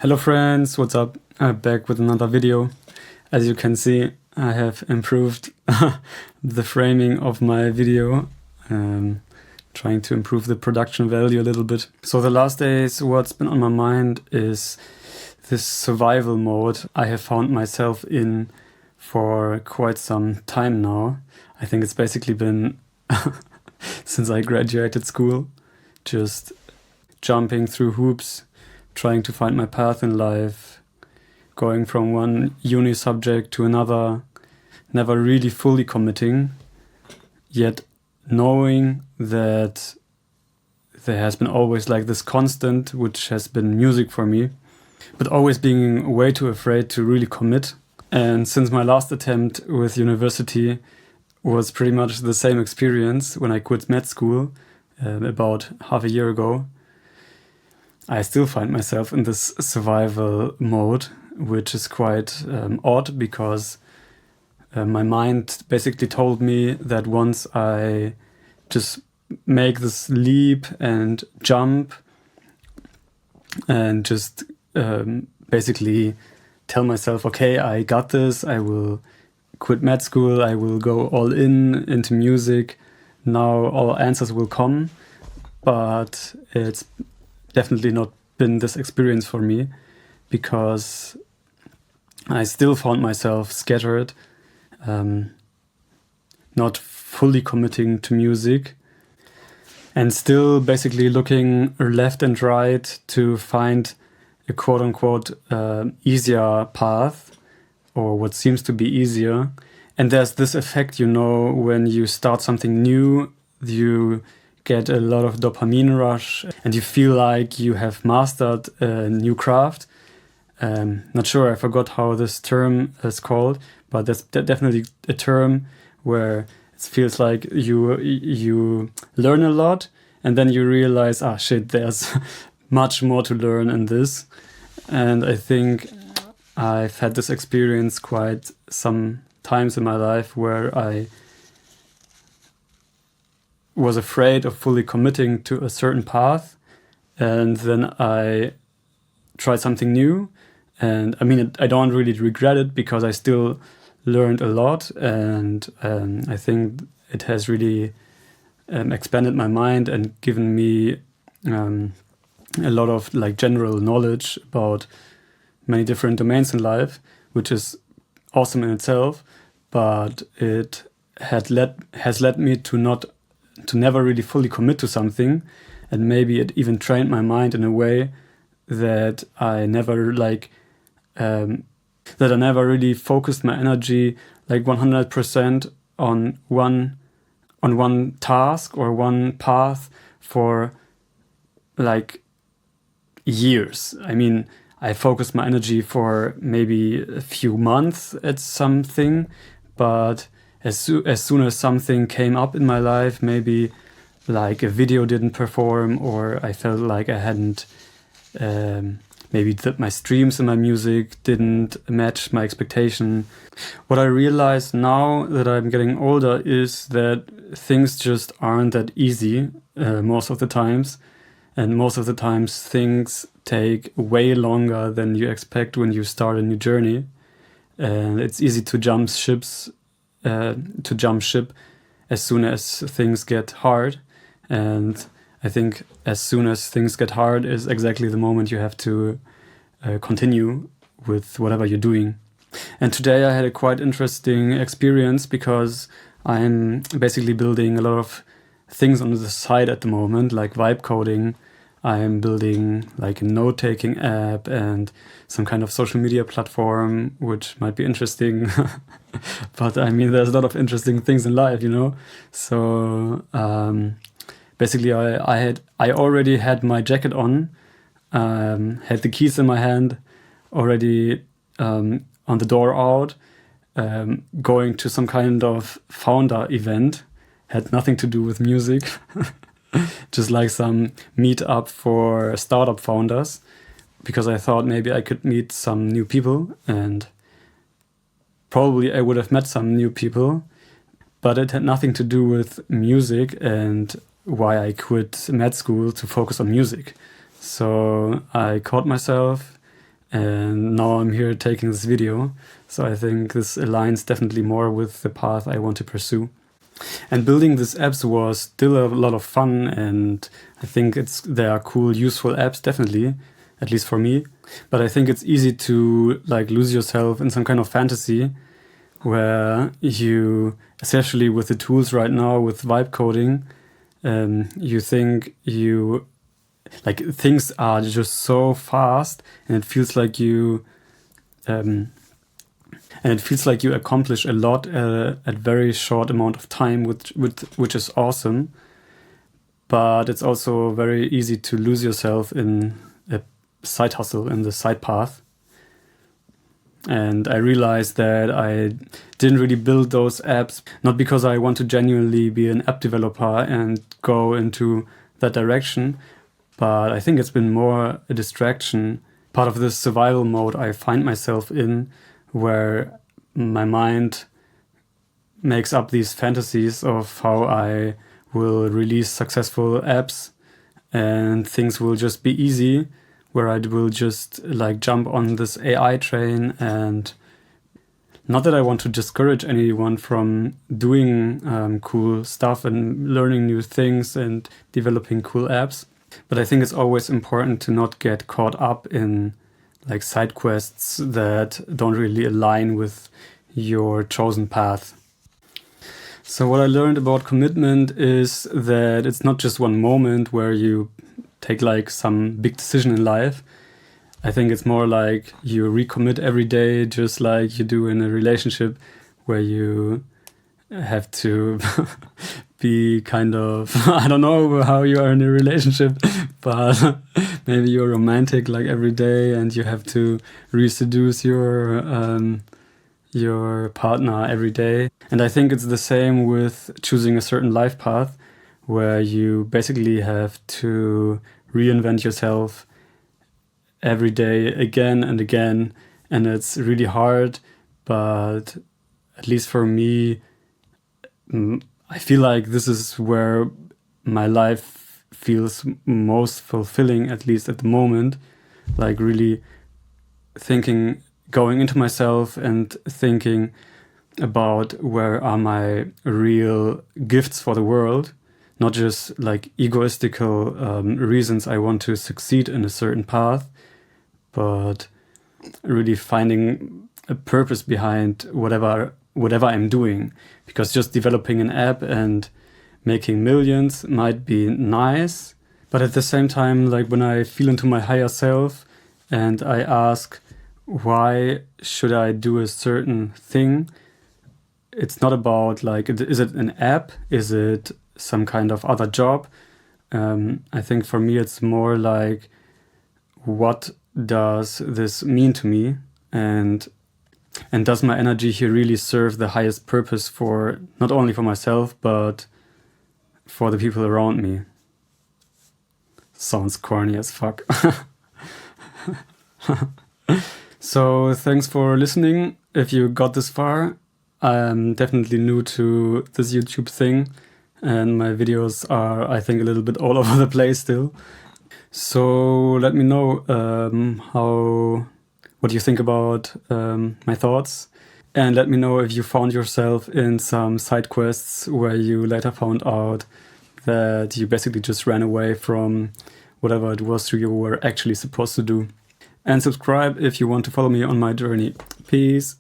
Hello friends, what's up? I'm back with another video. As you can see, I have improved the framing of my video, trying to improve the production value a little bit. So the last days, what's been on my mind is this survival mode I have found myself in for quite some time now. I think it's basically been since I graduated school, just jumping through hoops, trying to find my path in life, going from one uni subject to another, never really fully committing, yet knowing that there has been always like this constant, which has been music for me, but always being way too afraid to really commit. And since my last attempt with university was pretty much the same experience when I quit med school about half a year ago, I still find myself in this survival mode, which is quite odd because my mind basically told me that once I just make this leap and jump and just basically tell myself, okay, I got this, I will quit med school, I will go all into music, now all answers will come. But it's definitely not been this experience for me, because I still found myself scattered, not fully committing to music, and still basically looking left and right to find a quote-unquote easier path, or what seems to be easier. And there's this effect, when you start something new, you get a lot of dopamine rush and you feel like you have mastered a new craft. Not sure, I forgot how this term is called, but that's definitely a term where it feels like you learn a lot and then you realize, shit, there's much more to learn in this. And I think I've had this experience quite some times in my life where I was afraid of fully committing to a certain path, and then I tried something new. And I mean, I don't really regret it because I still learned a lot, and I think it has really expanded my mind and given me a lot of like general knowledge about many different domains in life, which is awesome in itself. But it has led me to never really fully commit to something, and maybe it even trained my mind in a way that I never really focused my energy like 100% on one task or one path for like years. I mean, I focused my energy for maybe a few months at something, but as soon as something came up in my life, maybe like a video didn't perform, or I felt like I hadn't, maybe that my streams and my music didn't match my expectation. What I realize now that I'm getting older is that things just aren't that easy most of the times. And most of the times things take way longer than you expect when you start a new journey. And it's easy to jump ship as soon as things get hard. And I think as soon as things get hard is exactly the moment you have to continue with whatever you're doing. And today I had a quite interesting experience because I'm basically building a lot of things on the side at the moment, like vibe coding. I'm building like a note-taking app and some kind of social media platform, which might be interesting. But I mean, there's a lot of interesting things in life, So basically, I already had my jacket on, had the keys in my hand, already on the door out, going to some kind of founder event. Had nothing to do with music. Just like some meet-up for startup founders, because I thought maybe I could meet some new people, and probably I would have met some new people, but it had nothing to do with music and why I quit med school to focus on music. So I caught myself and now I'm here taking this video. So I think this aligns definitely more with the path I want to pursue. And building these apps was still a lot of fun, and I think they are cool, useful apps, definitely, at least for me. But I think it's easy to like lose yourself in some kind of fantasy where you, especially with the tools right now with vibe coding, you think things are just so fast, and it feels like you accomplish a lot at very short amount of time, which is awesome. But it's also very easy to lose yourself in a side hustle, in the side path. And I realized that I didn't really build those apps, not because I want to genuinely be an app developer and go into that direction, but I think it's been more a distraction, part of this survival mode I find myself in, where my mind makes up these fantasies of how I will release successful apps and things will just be easy, where I will just like jump on this AI train. And not that I want to discourage anyone from doing cool stuff and learning new things and developing cool apps, but I think it's always important to not get caught up in like side quests that don't really align with your chosen path. So what I learned about commitment is that it's not just one moment where you take like some big decision in life. I think it's more like you recommit every day, just like you do in a relationship where you have to be kind of, I don't know how you are in a relationship, but maybe you're romantic like every day and you have to reseduce your partner every day. And I think it's the same with choosing a certain life path, where you basically have to reinvent yourself every day again and again. And it's really hard, but at least for me, I feel like this is where my life feels most fulfilling, at least at the moment. Like really going into myself and thinking about where are my real gifts for the world, not just like egoistical reasons I want to succeed in a certain path, but really finding a purpose behind whatever I'm doing. Because just developing an app and making millions might be nice, but at the same time, like when I feel into my higher self and I ask, why should I do a certain thing? It's not about like, is it an app? Is it some kind of other job? I think for me, it's more like, what does this mean to me? And does my energy here really serve the highest purpose for, not only for myself, but for the people around me? Sounds corny as fuck. So thanks for listening. If you got this far, I'm definitely new to this YouTube thing, and my videos are, I think, a little bit all over the place still. So let me know what you think about my thoughts, and let me know if you found yourself in some side quests where you later found out that you basically just ran away from whatever it was you were actually supposed to do. And subscribe if you want to follow me on my journey. Peace.